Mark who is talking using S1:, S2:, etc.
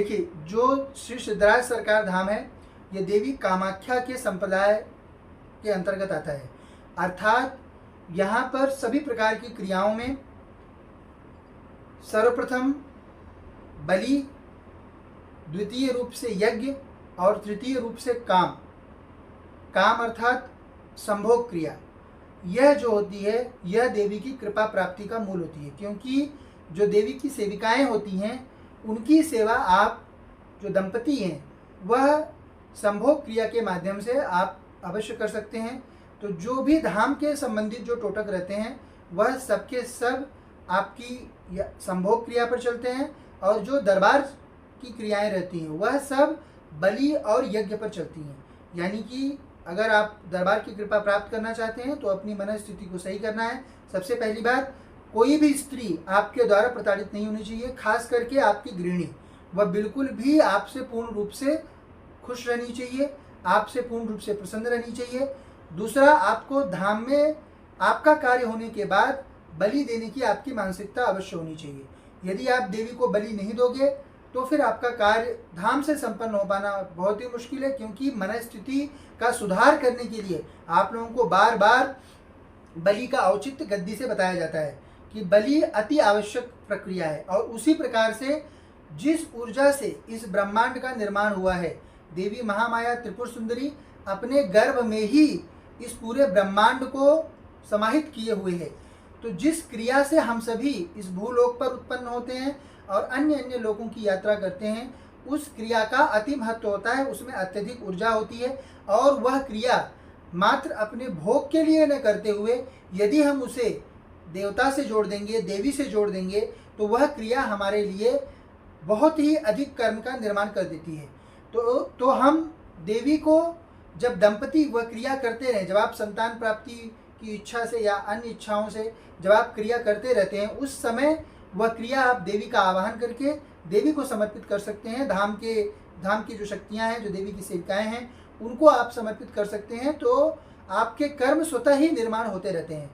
S1: देखिए, जो श्री सिद्धराज सरकार धाम है, ये देवी कामाख्या के संप्रदाय के अंतर्गत आता है। अर्थात यहाँ पर सभी प्रकार की क्रियाओं में सर्वप्रथम बलि, द्वितीय रूप से यज्ञ और तृतीय रूप से काम। काम अर्थात संभोग क्रिया, यह जो होती है यह देवी की कृपा प्राप्ति का मूल होती है। क्योंकि जो देवी की सेविकाएं होती हैं उनकी सेवा आप जो दंपति हैं वह संभोग क्रिया के माध्यम से आप अवश्य कर सकते हैं। तो जो भी धाम के संबंधित जो टोटक रहते हैं वह सबके सब आपकी संभोग क्रिया पर चलते हैं, और जो दरबार की क्रियाएं रहती हैं वह सब बलि और यज्ञ पर चलती हैं। यानी कि अगर आप दरबार की कृपा प्राप्त करना चाहते हैं तो अपनी मन स्थिति को सही करना है। सबसे पहली बात, कोई भी स्त्री आपके द्वारा प्रताड़ित नहीं होनी चाहिए, खास करके आपकी गृहिणी। वह बिल्कुल भी आपसे पूर्ण रूप से खुश रहनी चाहिए, आपसे पूर्ण रूप से प्रसन्न रहनी चाहिए। दूसरा, आपको धाम में आपका कार्य होने के बाद बलि देने की आपकी मानसिकता अवश्य होनी चाहिए। यदि आप देवी को बलि नहीं दोगे तो फिर आपका कार्य धाम से संपन्न हो पाना बहुत ही मुश्किल है। क्योंकि मन स्थिति का सुधार करने के लिए आप लोगों को बार बार बलि का औचित्य गद्दी से बताया जाता है कि बलि अति आवश्यक प्रक्रिया है। और उसी प्रकार से जिस ऊर्जा से इस ब्रह्मांड का निर्माण हुआ है, देवी महामाया त्रिपुर सुंदरी अपने गर्भ में ही इस पूरे ब्रह्मांड को समाहित किए हुए है। तो जिस क्रिया से हम सभी इस भूलोक पर उत्पन्न होते हैं और अन्य अन्य लोगों की यात्रा करते हैं, उस क्रिया का अति महत्व होता है, उसमें अत्यधिक ऊर्जा होती है। और वह क्रिया मात्र अपने भोग के लिए न करते हुए यदि हम उसे देवता से जोड़ देंगे, देवी से जोड़ देंगे, तो वह क्रिया हमारे लिए बहुत ही अधिक कर्म का निर्माण कर देती है। तो हम देवी को जब दंपति वह क्रिया करते रहें, जब आप संतान प्राप्ति की इच्छा से या अन्य इच्छाओं से जब आप क्रिया करते रहते हैं, उस समय वह क्रिया आप देवी का आवाहन करके देवी को समर्पित कर सकते हैं। धाम की जो शक्तियां हैं, जो देवी की सेविकाएं हैं, उनको आप समर्पित कर सकते हैं। तो आपके कर्म स्वतः ही निर्माण होते रहते हैं।